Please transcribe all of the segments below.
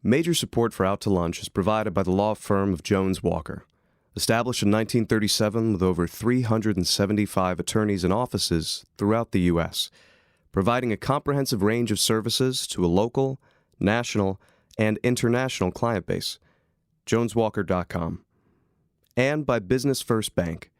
Major support for Out to Lunch is provided by the law firm of Jones Walker. Established in 1937 with over 375 attorneys and offices throughout the U.S., providing a comprehensive range of services to a local, national, and international client base. JonesWalker.com. And by Business First Bank,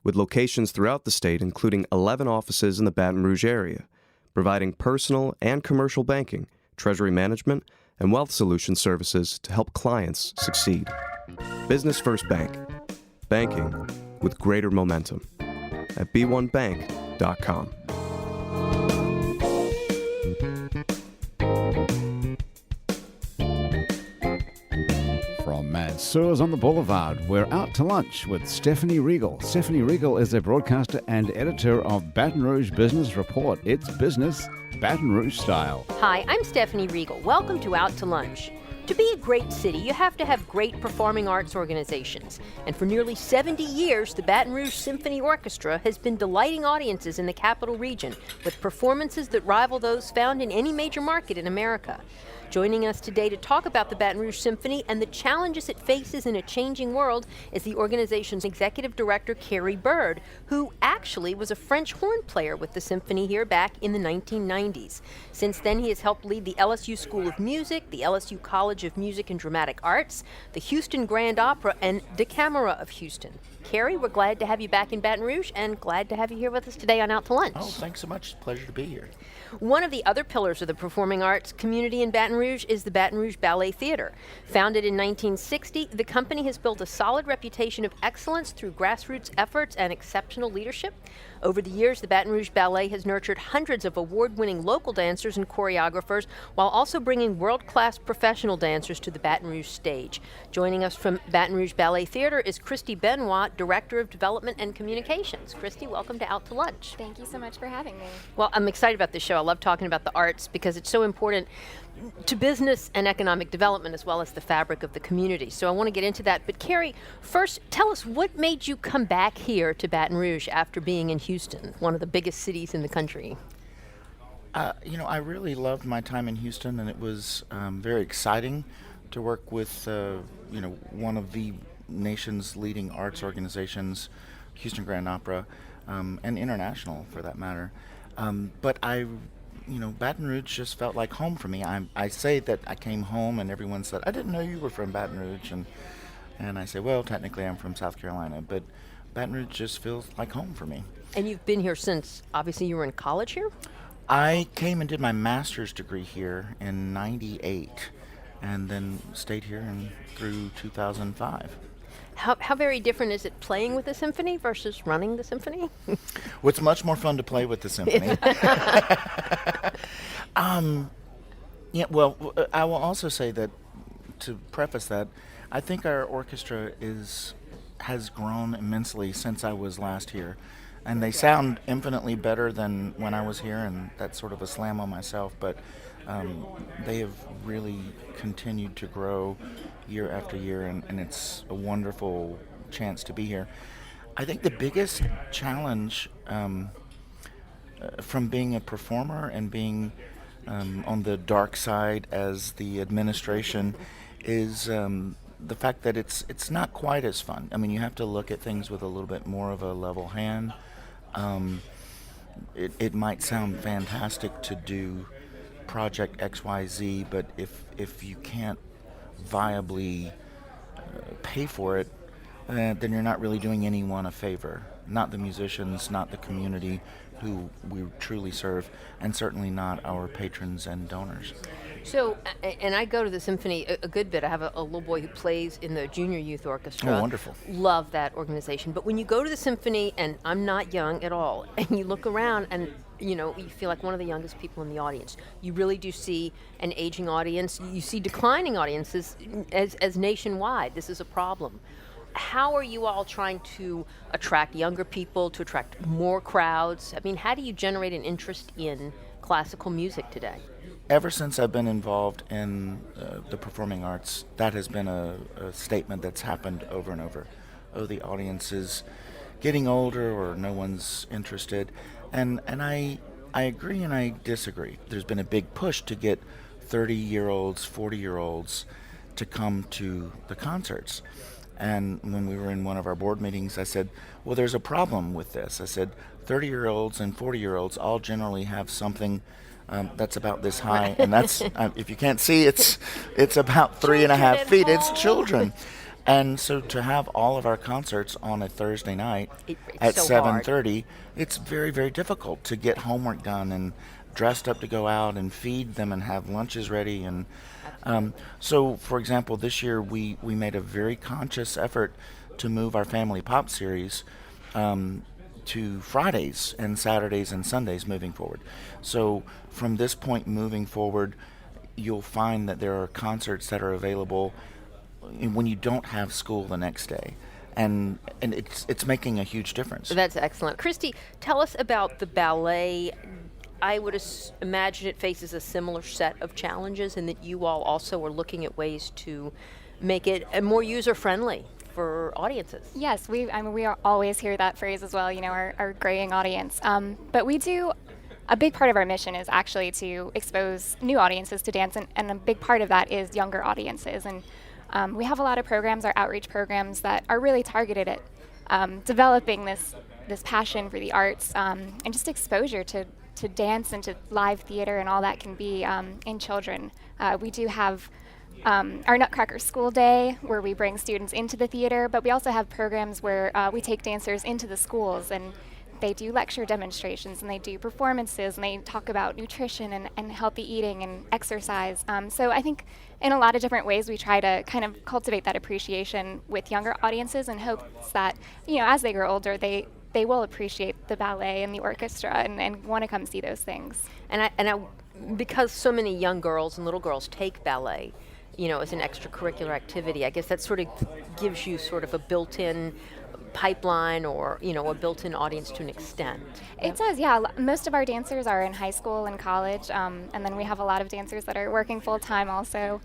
with locations throughout the state, including 11 offices in the Baton Rouge area, providing personal and commercial banking, treasury management, and wealth solution services to help clients succeed. Business First Bank. Banking with greater momentum. At b1bank.com. From Mansur's On the Boulevard, we're out to lunch with Stephanie Regal. Stephanie Regal is a broadcaster and editor of Baton Rouge Business Report. It's business, Baton Rouge style. Hi, I'm Stephanie Regal. Welcome to Out to Lunch. To be a great city, you have to have great performing arts organizations. And for nearly 70 years, the Baton Rouge Symphony Orchestra has been delighting audiences in the capital region with performances that rival those found in any major market in America. Joining us today to talk about the Baton Rouge Symphony and the challenges it faces in a changing world is the organization's executive director, Cary Byrd, who actually was a French horn player with the symphony here back in the 1990s. Since then, he has helped lead the LSU School of Music, the LSU College of Music and Dramatic Arts, the Houston Grand Opera, and DeCamera of Houston. Cary, we're glad to have you back in Baton Rouge and glad to have you here with us today on Out to Lunch. Oh, thanks so much. It's a pleasure to be here. One of the other pillars of the performing arts community in Baton Rouge is the Baton Rouge Ballet Theater. Founded in 1960, the company has built a solid reputation of excellence through grassroots efforts and exceptional leadership. Over the years, the Baton Rouge Ballet has nurtured hundreds of award-winning local dancers and choreographers while also bringing world-class professional dancers to the Baton Rouge stage. Joining us from Baton Rouge Ballet Theater is Christy Benoit, Director of Development and Communications. Christy, welcome to Out to Lunch. Thank you so much for having me. Well, I'm excited about this show. I love talking about the arts because it's so important to business and economic development as well as the fabric of the community. So I want to get into that. But Cary, first, tell us what made you come back here to Baton Rouge after being in Houston, one of the biggest cities in the country? I really loved my time in Houston, and it was very exciting to work with, one of the nation's leading arts organizations, Houston Grand Opera, and international for that matter. But Baton Rouge just felt like home for me. I say that I came home, and everyone said, I didn't know you were from Baton Rouge. And I say, well, technically I'm from South Carolina, but Baton Rouge just feels like home for me. And you've been here since, obviously you were in college here? I came and did my master's degree here in 98, and then stayed here through 2005. How very different is it playing with the symphony versus running the symphony? Well, it's much more fun to play with the symphony. I will also say that, to preface that, I think our orchestra has grown immensely since I was last here. And they sound infinitely better than when I was here, and that's sort of a slam on myself, but they have really continued to grow year after year, and it's a wonderful chance to be here. I think the biggest challenge from being a performer and being on the dark side as the administration is the fact that it's not quite as fun. I mean, you have to look at things with a little bit more of a level hand. It might sound fantastic to do Project XYZ, but if you can't viably pay for it, then you're not really doing anyone a favor. Not the musicians, not the community who we truly serve, and certainly not our patrons and donors. So, and I go to the symphony a good bit. I have a little boy who plays in the junior youth orchestra. Oh, wonderful. Love that organization. But when you go to the symphony, and I'm not young at all, and you look around and you feel like one of the youngest people in the audience. You really do see an aging audience. You see declining audiences as nationwide. This is a problem. How are you all trying to attract younger people, to attract more crowds? I mean, how do you generate an interest in classical music today? Ever since I've been involved in the performing arts, that has been a statement that's happened over and over. Oh, the audience is getting older, or no one's interested. And I agree and I disagree. There's been a big push to get 30-year-olds, 40-year-olds to come to the concerts. And when we were in one of our board meetings, I said, well, there's a problem with this. I said, 30-year-olds and 40-year-olds all generally have something that's about this high, and that's if you can't see, it's about 3.5 feet. It's children, and so to have all of our concerts on a Thursday night at 7:30, it's very, very difficult to get homework done and dressed up to go out and feed them and have lunches ready. And so, for example, this year we made a very conscious effort to move our Family Pop series to Fridays and Saturdays and Sundays moving forward. So from this point moving forward, you'll find that there are concerts that are available when you don't have school the next day. And it's making a huge difference. That's excellent. Christy, tell us about the ballet. I would imagine it faces a similar set of challenges, and that you all also are looking at ways to make it more user-friendly for audiences. Yes, we always hear that phrase as well, our graying audience. But we do, a big part of our mission is actually to expose new audiences to dance, and a big part of that is younger audiences. And we have a lot of programs, our outreach programs, that are really targeted at developing this passion for the arts and just exposure to dance and to live theater and all that can be in children. We do have our Nutcracker School Day, where we bring students into the theater, but we also have programs where we take dancers into the schools, and they do lecture demonstrations, and they do performances, and they talk about nutrition and healthy eating and exercise. So I think in a lot of different ways we try to kind of cultivate that appreciation with younger audiences, in hopes that, as they grow older, they will appreciate the ballet and the orchestra and want to come see those things. And I, because so many young girls and little girls take ballet, as an extracurricular activity, I guess that sort of gives you sort of a built-in pipeline, or a built-in audience to an extent. It does, yeah. Most of our dancers are in high school and college, and then we have a lot of dancers that are working full-time also.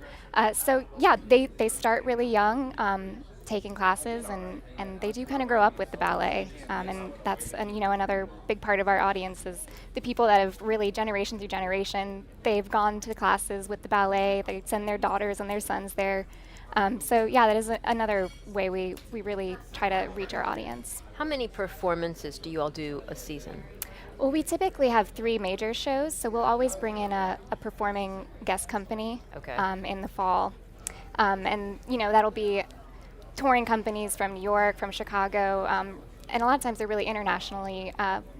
So yeah, they start really young, taking classes, and they do kind of grow up with the ballet, and that's another big part of our audience is the people that have really generation through generation, they've gone to classes with the ballet, they send their daughters and their sons there. So yeah, that is another way we really try to reach our audience. How many performances do you all do a season? Well, we typically have 3 major shows, so we'll always bring in a performing guest company in the fall, and that'll be touring companies from New York, from Chicago, and a lot of times they're really internationally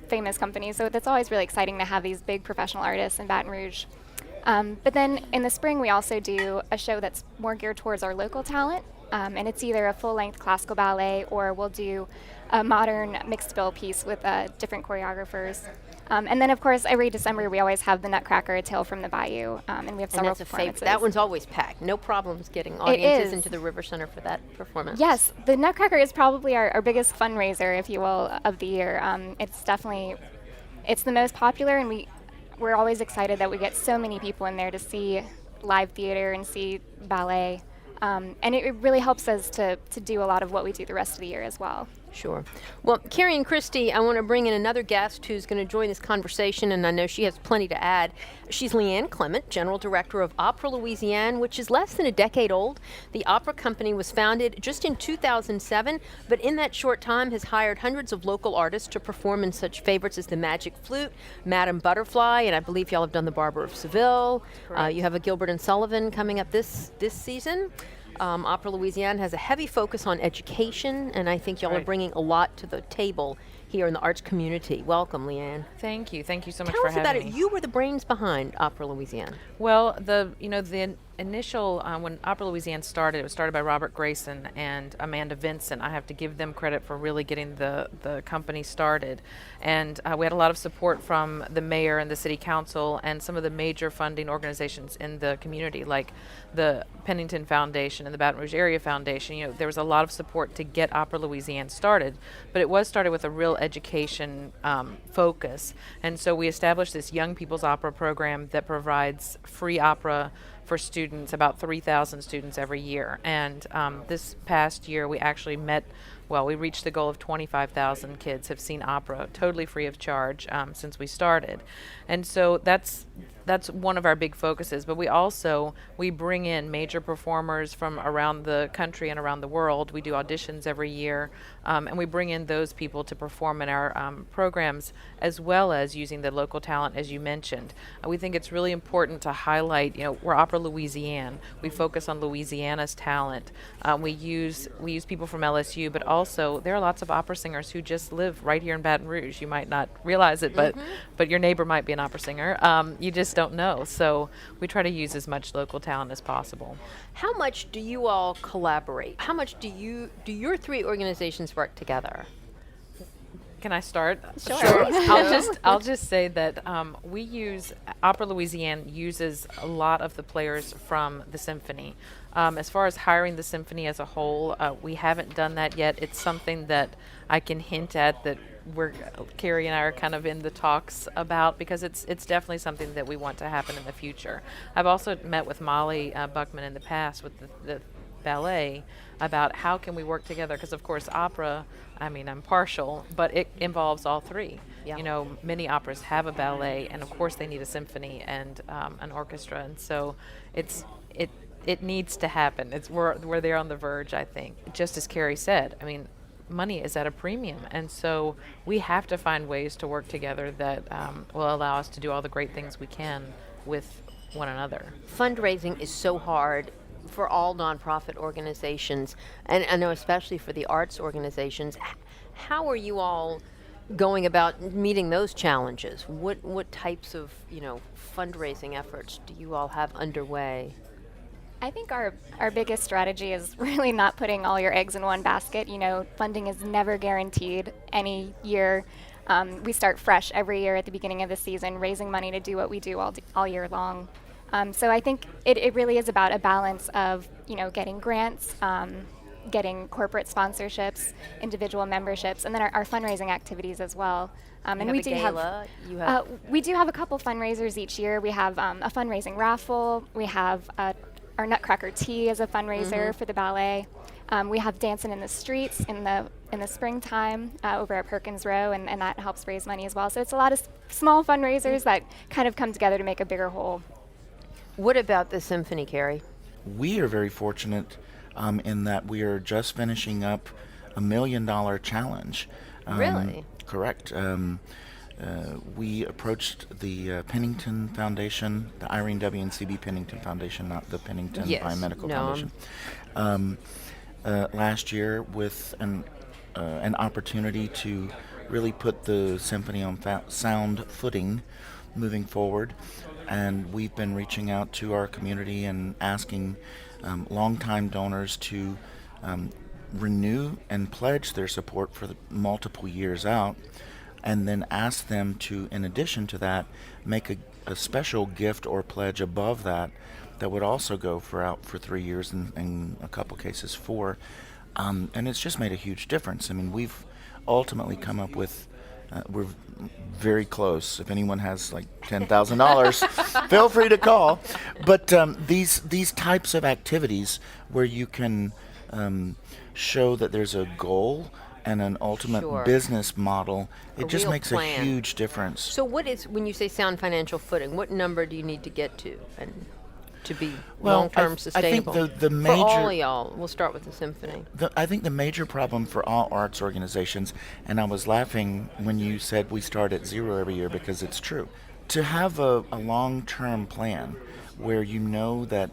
famous companies, so that's always really exciting to have these big professional artists in Baton Rouge. But then in the spring we also do a show that's more geared towards our local talent, and it's either a full-length classical ballet, or we'll do a modern mixed bill piece with different choreographers. And then, of course, every December we always have the Nutcracker, A Tale from the Bayou, and we have several performances. That one's always packed. No problems getting audiences into the River Center for that performance. Yes, the Nutcracker is probably our biggest fundraiser, if you will, of the year. It's the most popular, and we're always excited that we get so many people in there to see live theater and see ballet. And it really helps us to do a lot of what we do the rest of the year as well. Sure. Well, Cary and Christy, I want to bring in another guest who's going to join this conversation, and I know she has plenty to add. She's Leanne Clement, General Director of Opera Louisiane, which is less than a decade old. The opera company was founded just in 2007, but in that short time has hired hundreds of local artists to perform in such favorites as the Magic Flute, Madame Butterfly, and I believe y'all have done the Barber of Seville. You have a Gilbert and Sullivan coming up this season. Opera Louisiane has a heavy focus on education, and I think y'all are bringing a lot to the table here in the arts community. Welcome, Leanne. Thank you so much Tell for us having about me. it. You were the brains behind Opera Louisiane. Well, the initial when Opera Louisiane started, it was started by Robert Grayson and Amanda Vincent. I have to give them credit for really getting the company started, and we had a lot of support from the mayor and the city council and some of the major funding organizations in the community, like the Pennington Foundation and the Baton Rouge Area Foundation. There was a lot of support to get Opera Louisiane started, but it was started with a real education focus, and so we established this Young People's Opera program that provides free opera for students, about 3,000 students every year. And this past year we actually met well, we reached the goal of 25,000 kids have seen opera totally free of charge since we started. And so that's one of our big focuses, but we bring in major performers from around the country and around the world. We do auditions every year, and we bring in those people to perform in our programs, as well as using the local talent, as you mentioned. We think it's really important to highlight, we're Opera Louisiane. We focus on Louisiana's talent. We use people from LSU, but also there are lots of opera singers who just live right here in Baton Rouge. You might not realize it, but your neighbor might be an opera singer. You just don't know. So we try to use as much local talent as possible. How much do you all collaborate? How much do your three organizations work together? Can I start? Sure. I'll just say that Opera Louisiane uses a lot of the players from the symphony. As far as hiring the symphony as a whole, we haven't done that yet. It's something that I can hint at that Cary and I are kind of in the talks about, because it's definitely something that we want to happen in the future. I've also met with Molly Buckman in the past with the ballet about how can we work together, because of course opera, I'm partial, but it involves all three. Yeah. Many operas have a ballet, and of course they need a symphony and an orchestra, and so it needs to happen. We're there on the verge, I think. Just as Cary said, money is at a premium, and so we have to find ways to work together that will allow us to do all the great things we can with one another. Fundraising is so hard for all nonprofit organizations, and I know especially for the arts organizations. How are you all going about meeting those challenges? What types of fundraising efforts do you all have underway? I think our biggest strategy is really not putting all your eggs in one basket. Funding is never guaranteed any year. We start fresh every year at the beginning of the season, raising money to do what we do all year long. So I think it really is about a balance of, getting grants, getting corporate sponsorships, individual memberships, and then our fundraising activities as well. And we do have we do have a couple fundraisers each year. We have a fundraising raffle. We have our Nutcracker Tea as a fundraiser for the ballet. We have Dancing in the Streets in the springtime over at Perkins Row, and that helps raise money as well. So it's a lot of small fundraisers that kind of come together to make a bigger whole. What about the symphony, Cary? We are very fortunate in that we are just finishing up $1 million challenge. Really? Correct. We approached the Pennington Foundation, the Irene W. and C.B. Pennington Foundation, not the Pennington Biomedical Foundation, last year with an opportunity to really put the symphony on sound footing moving forward. And we've been reaching out to our community and asking longtime donors to renew and pledge their support for the multiple years out, and then ask them to, in addition to that, make a special gift or pledge above that would also go for 3 years, and in a couple cases 4. And it's just made a huge difference. We've ultimately come up with, we're very close. If anyone has like $10,000, feel free to call. But these types of activities where you can show that there's a goal and an ultimate business model, it just makes a huge difference. So when you say sound financial footing, what number do you need to get to and to be long-term sustainable? I think the major, for all of y'all, we'll start with the symphony. I think the major problem for all arts organizations, and I was laughing when you said we start at zero every year, because it's true. To have a long-term plan where you know that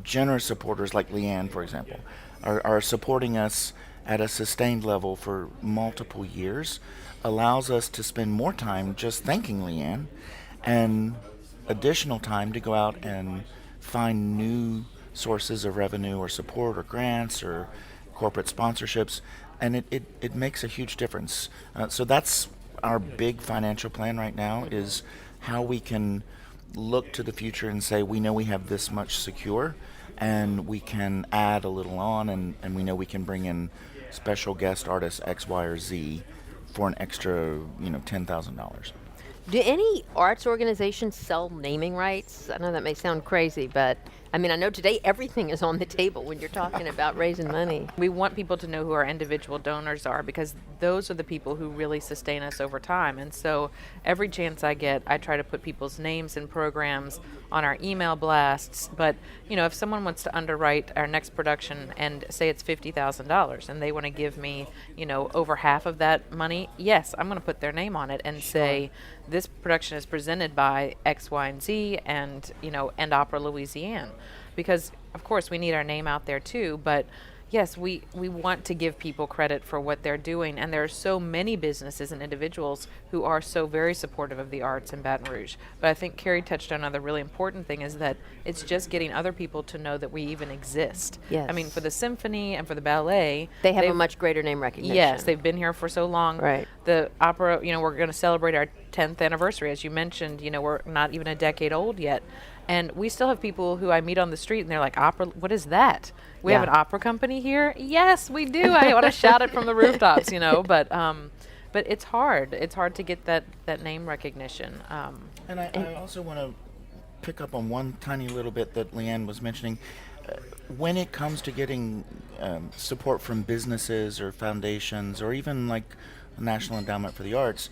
generous supporters like Leanne, for example, are supporting us at a sustained level for multiple years, allows us to spend more time just thanking Leanne and additional time to go out and find new sources of revenue or support or grants or corporate sponsorships, and it makes a huge difference. So that's our big financial plan right now, is how we can look to the future and say, we know we have this much secure, and we can add a little on, and we know we can bring in special guest artists X, Y, or Z for an extra, $10,000. Do any arts organizations sell naming rights? I know that may sound crazy, but I mean, I know today everything is on the table when you're talking about raising money. We want people to know who our individual donors are, because those are the people who really sustain us over time. And so every chance I get, I try to put people's names and programs on our email blasts. But, if someone wants to underwrite our next production and say it's $50,000 and they want to give me, over half of that money, yes, I'm going to put their name on it and say, this production is presented by X, Y, and Z and, and Opera Louisiane. Because, of course, we need our name out there too, but yes, we want to give people credit for what they're doing, and there are so many businesses and individuals who are so very supportive of the arts in Baton Rouge. But I think Cary touched on another really important thing, is that it's just getting other people to know that we even exist. Yes. I mean, for the symphony and for the ballet, They have a much greater name recognition. yes, they've been here for so long. Right. The opera, we're going to celebrate our 10th anniversary. As you mentioned, we're not even a decade old yet. And we still have people who I meet on the street and they're like, opera, what is that? We have an opera company here? Yes, we do. I want to shout it from the rooftops, but it's hard. It's hard to get that name recognition. And I also want to pick up on one tiny little bit that Leanne was mentioning. When it comes to getting support from businesses or foundations or even like the National Endowment for the Arts,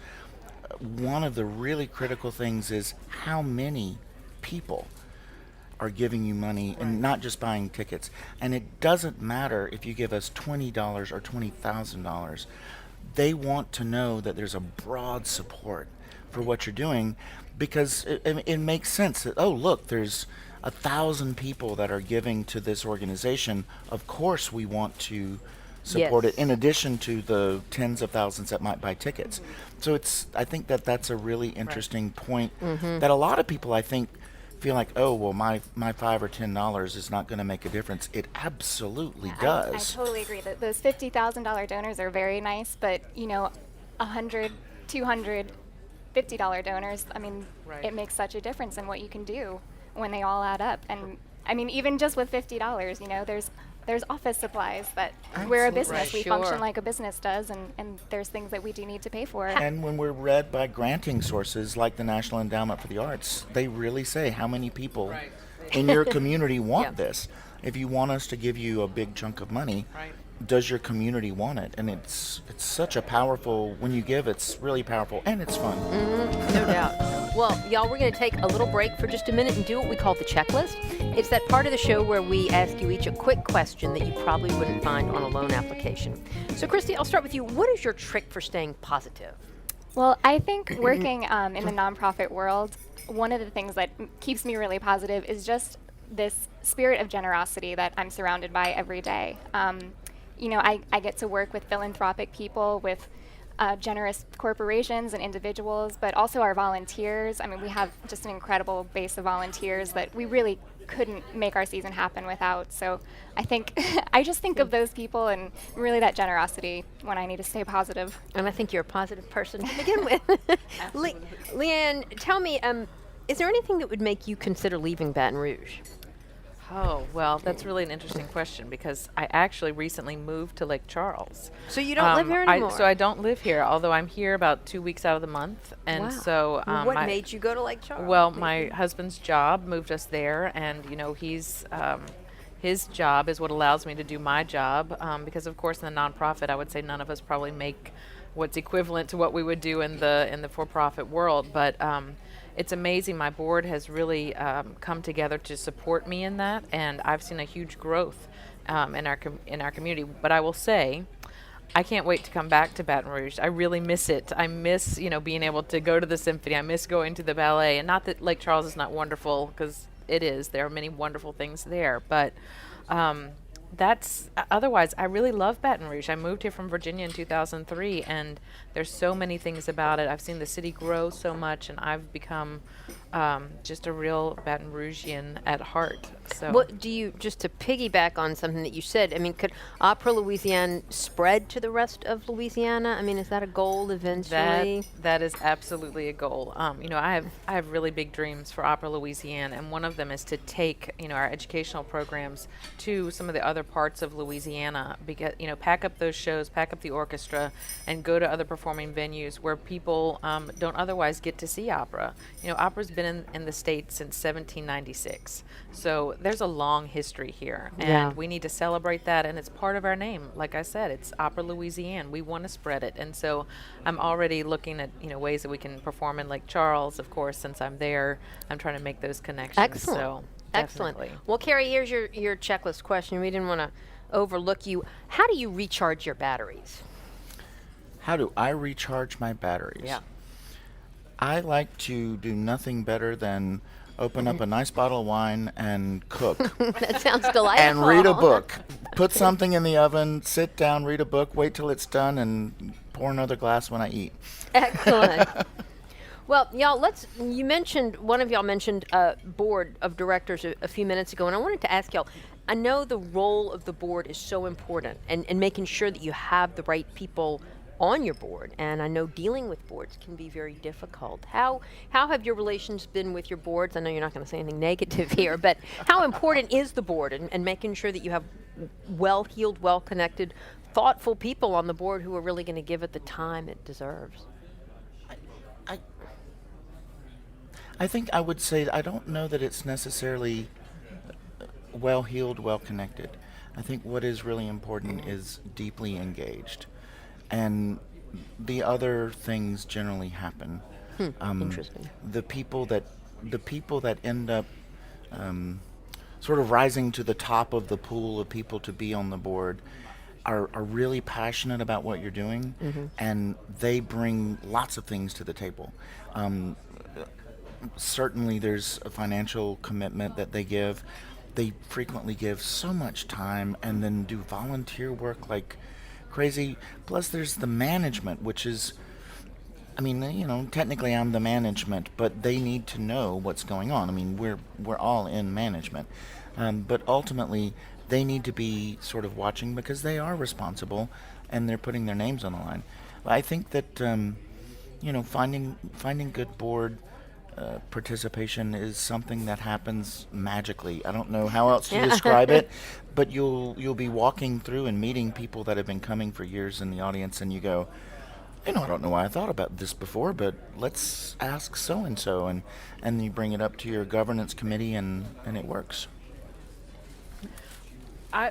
one of the really critical things is how many people are giving you money and not just buying tickets. And it doesn't matter if you give us $20 or $20,000. They want to know that there's a broad support for what you're doing, because it makes sense that, oh, look, there's 1,000 people that are giving to this organization. Of course we want to support Yes. it, in addition to the tens of thousands that might buy tickets. So I think that's a really interesting point that a lot of people, I think, feel like, oh, well, my $5 or $10 is not going to make a difference. It absolutely does. I totally agree that those $50,000 donors are very nice, but $100, $200, $50 donors, I mean, Right. it makes such a difference in what you can do when they all add up. And I mean, even just with $50, there's office supplies that we're a Absolutely. business. Right. We Sure. function like a business does, and there's things that we do need to pay for. And when we're read by granting sources like the National Endowment for the Arts, they really say how many people in your community want this. If you want us to give you a big chunk of money, Right. does your community want it? And it's such a powerful, when you give, it's really powerful and it's fun. No doubt. Well, y'all, we're going to take a little break for just a minute and do what we call the checklist. It's that part of the show where we ask you each a quick question that you probably wouldn't find on a loan application. So, Christy, I'll start with you. What is your trick for staying positive? Well, I think working in the nonprofit world, one of the things that keeps me really positive is just this spirit of generosity that I'm surrounded by every day. I get to work with philanthropic people, with generous corporations and individuals, but also our volunteers. I mean, we have just an incredible base of volunteers that we really couldn't make our season happen without. So I think I just think of those people and really that generosity when I need to stay positive. And I think you're a positive person to begin with. Leanne, tell me, is there anything that would make you consider leaving Baton Rouge? Oh, well, that's really an interesting question, because I actually recently moved to Lake Charles. So you don't live here anymore? So I don't live here, although I'm here about 2 weeks out of the month. And Wow. so What made you go to Lake Charles? Well, my husband's job moved us there, and he's his job is what allows me to do my job, because of course in the nonprofit, I would say none of us probably make what's equivalent to what we would do in the for-profit world, but it's amazing. My board has really come together to support me in that, and I've seen a huge growth in our community. But I will say, I can't wait to come back to Baton Rouge. I really miss it. I miss being able to go to the symphony. I miss going to the ballet, and not that Lake Charles is not wonderful, because it is. There are many wonderful things there, but otherwise, I really love Baton Rouge. I moved here from Virginia in 2003, and there's so many things about it. I've seen the city grow so much, and I've become just a real Baton Rougean at heart. So, What do you, just to piggyback on something that you said, I mean, could Opera Louisiane spread to the rest of Louisiana? I mean, is that a goal eventually? that is absolutely a goal. I have really big dreams for Opera Louisiane, and one of them is to take our educational programs to some of the other parts of Louisiana. Because pack up those shows, pack up the orchestra, and go to other performing venues where people don't otherwise get to see opera. Opera's been in the state since 1796. So there's a long history here, and Yeah. we need to celebrate that, and it's part of our name. Like I said, it's Opera Louisiane. We want to spread it, and so I'm already looking at ways that we can perform in Lake Charles. Of course, since I'm there, I'm trying to make those connections. Excellent. So Excellent. definitely. Well, Cary, here's your checklist question. We didn't want to overlook you. How do you recharge your batteries? How do I recharge my batteries? Yeah. I like to do nothing better than open up a nice bottle of wine and cook That sounds delightful. and read a book. Put something in the oven, sit down, read a book, wait till it's done, and pour another glass when I eat. Excellent. Well, y'all, one of y'all mentioned board of directors a few minutes ago, and I wanted to ask y'all, I know the role of the board is so important, and making sure that you have the right people on your board, and I know dealing with boards can be very difficult. How have your relations been with your boards? I know you're not going to say anything negative here, but how important is the board and making sure that you have well-heeled, well-connected, thoughtful people on the board who are really going to give it the time it deserves? I think I would say I don't know that it's necessarily well-heeled, well-connected. I think what is really important is deeply engaged. And the other things generally happen. Interesting. The people that end up sort of rising to the top of the pool of people to be on the board are really passionate about what you're doing, and they bring lots of things to the table. Certainly there's a financial commitment that they give. They frequently give so much time and then do volunteer work like crazy. Plus there's the management, which is, technically I'm the management, but they need to know what's going on. I mean, we're all in management. But ultimately they need to be sort of watching because they are responsible and they're putting their names on the line. I think that, finding good board participation is something that happens magically. I don't know how else to describe it, but you'll be walking through and meeting people that have been coming for years in the audience, and you go, I don't know why I thought about this before, but let's ask so and so, and you bring it up to your governance committee, and it works. I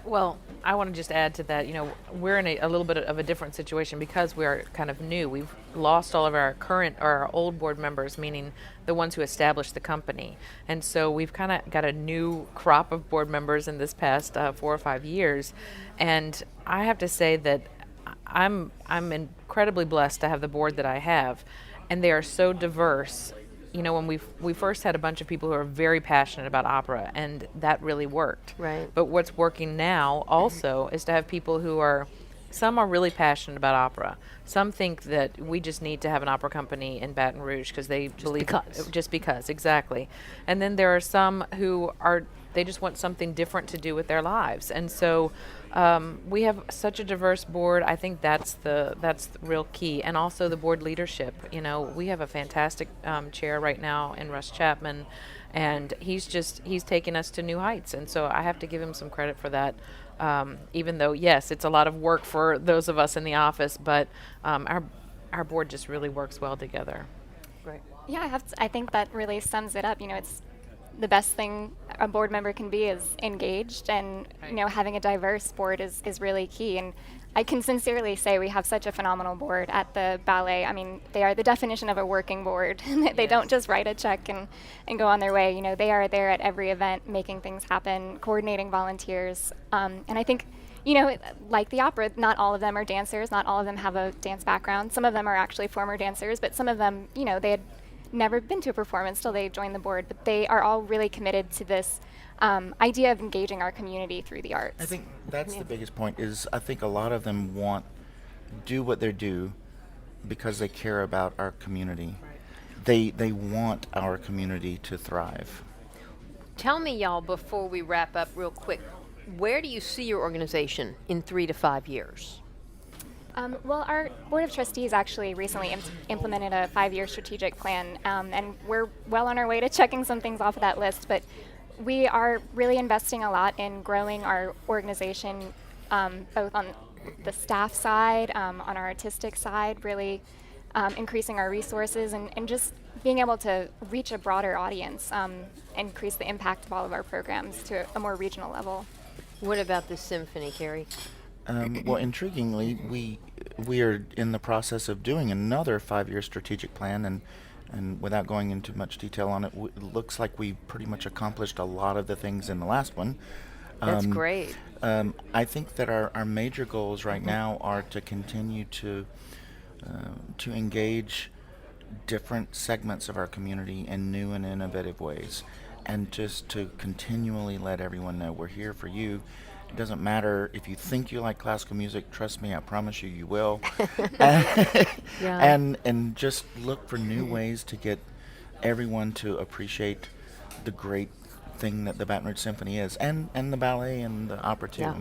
want to just add to that, we're in a little bit of a different situation because we are kind of new. We've lost all of our old board members, meaning the ones who established the company. And so we've kind of got a new crop of board members in this past 4 or 5 years. And I have to say that I'm incredibly blessed to have the board that I have. And they are so diverse. When we first had a bunch of people who are very passionate about opera, and that really worked. Right. But what's working now also is to have people some are really passionate about opera. Some think that we just need to have an opera company in Baton Rouge because they believe just because, exactly. And then there are some who they just want something different to do with their lives. And so we have such a diverse board. I think that's the real key. And also the board leadership. We have a fantastic chair right now in Russ Chapman, and he's taken us to new heights. And so I have to give him some credit for that. Even though, yes, it's a lot of work for those of us in the office, but our board just really works well together. Great. Yeah, I think that really sums it up. It's the best thing a board member can be is engaged, and having a diverse board is really key. And I can sincerely say we have such a phenomenal board at the ballet. I mean, they are the definition of a working board. They don't just write a check and go on their way. They are there at every event, making things happen, coordinating volunteers. And I think, like the opera, not all of them are dancers. Not all of them have a dance background. Some of them are actually former dancers, but some of them, they had never been to a performance till they joined the board. But they are all really committed to this idea of engaging our community through the arts. I think that's the biggest point. Is I think a lot of them do what they do because they care about our community. Right. They want our community to thrive. Tell me, y'all, before we wrap up real quick, where do you see your organization in 3 to 5 years? Well, our Board of Trustees actually recently implemented a 5-year strategic plan, and we're well on our way to checking some things off of that list, but we are really investing a lot in growing our organization, both on the staff side, on our artistic side, really increasing our resources and just being able to reach a broader audience, increase the impact of all of our programs to a more regional level. What about the symphony, Cary? Well, intriguingly, we are in the process of doing another 5-year strategic plan, and without going into much detail on it, it looks like we pretty much accomplished a lot of the things in the last one. That's great. I think that our major goals right now are to continue to engage different segments of our community in new and innovative ways, and just to continually let everyone know we're here for you. It doesn't matter if you think you like classical music. Trust me, I promise you will. And just look for new ways to get everyone to appreciate the great thing that the Baton Rouge Symphony is, and the ballet and the opera too. Yeah.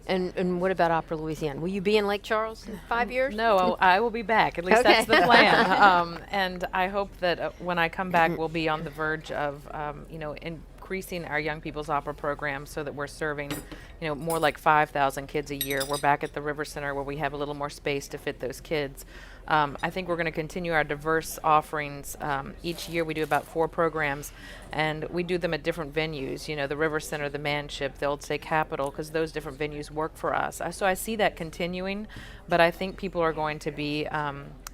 And what about Opera Louisiane? Will you be in Lake Charles in 5 years? No, I will be back. At least that's the plan. And I hope that when I come back, we'll be on the verge of, increasing our young people's opera program so that we're serving, more like 5,000 kids a year. We're back at the River Center where we have a little more space to fit those kids. I think we're going to continue our diverse offerings. Each year we do about 4 programs, and we do them at different venues. The River Center, the Manship, the Old State Capitol, because those different venues work for us. So I see that continuing, but I think people are going to be,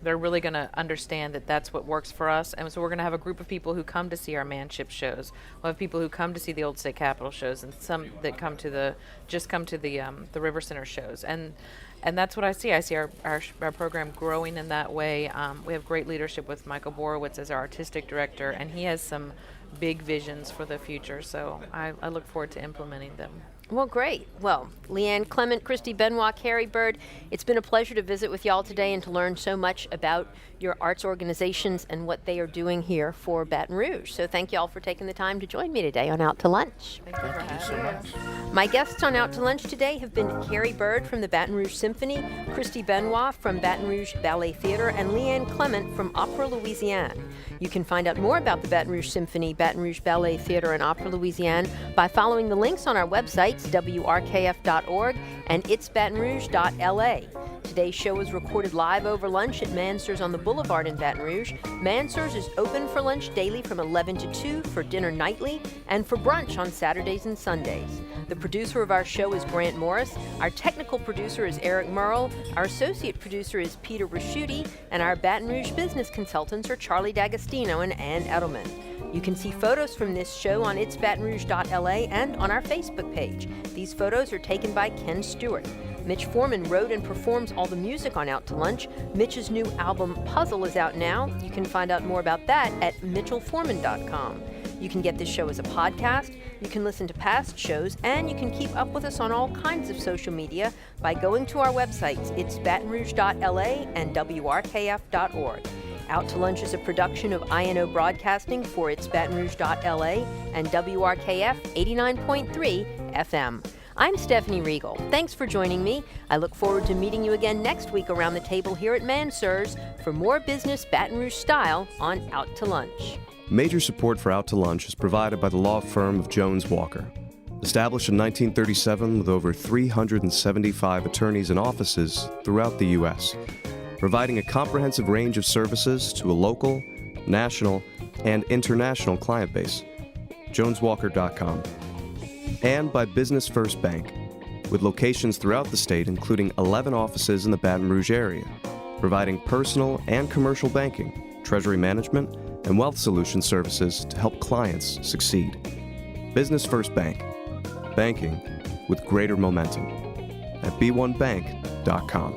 they're really going to understand that that's what works for us. And so we're going to have a group of people who come to see our Manship shows. We'll have people who come to see the Old State Capitol shows, and some that come to the River Center shows. And that's what I see. I see our program growing in that way. We have great leadership with Michael Borowitz as our artistic director, and he has some big visions for the future. So I look forward to implementing them. Well, great. Well, Leanne Clement, Christy Benoit, Cary Byrd, it's been a pleasure to visit with y'all today and to learn so much about your arts organizations and what they are doing here for Baton Rouge. So thank y'all for taking the time to join me today on Out to Lunch. Thank you for having us. My guests on Out to Lunch today have been Cary Byrd from the Baton Rouge Symphony, Christy Benoit from Baton Rouge Ballet Theater, and Leanne Clement from Opera Louisiane. You can find out more about the Baton Rouge Symphony, Baton Rouge Ballet Theater, and Opera Louisiane by following the links on our websites, wrkf.org and itsbatonrouge.la. Today's show was recorded live over lunch at Mansur's on the Boulevard in Baton Rouge. Mansur's is open for lunch daily from 11 to 2, for dinner nightly, and for brunch on Saturdays and Sundays. The producer of our show is Grant Morris. Our technical producer is Eric Merle. Our associate producer is Peter Raschuti. And our Baton Rouge business consultants are Charlie D'Agostino and Ann Edelman. You can see photos from this show on itsbatonrouge.la and on our Facebook page. These photos are taken by Ken Stewart. Mitch Foreman wrote and performs all the music on Out to Lunch. Mitch's new album, Puzzle, is out now. You can find out more about that at mitchellforeman.com. You can get this show as a podcast, you can listen to past shows, and you can keep up with us on all kinds of social media by going to our websites, itsbatonrouge.la and wrkf.org. Out to Lunch is a production of INO Broadcasting for itsbatonrouge.la and WRKF 89.3 FM. I'm Stephanie Riegel. Thanks for joining me. I look forward to meeting you again next week around the table here at Mansur's for more business Baton Rouge style on Out to Lunch. Major support for Out to Lunch is provided by the law firm of Jones Walker. Established in 1937 with over 375 attorneys and offices throughout the U.S., providing a comprehensive range of services to a local, national, and international client base. JonesWalker.com. And by Business First Bank, with locations throughout the state, including 11 offices in the Baton Rouge area, providing personal and commercial banking, treasury management, and wealth solution services to help clients succeed. Business First Bank. Banking with greater momentum. At b1bank.com.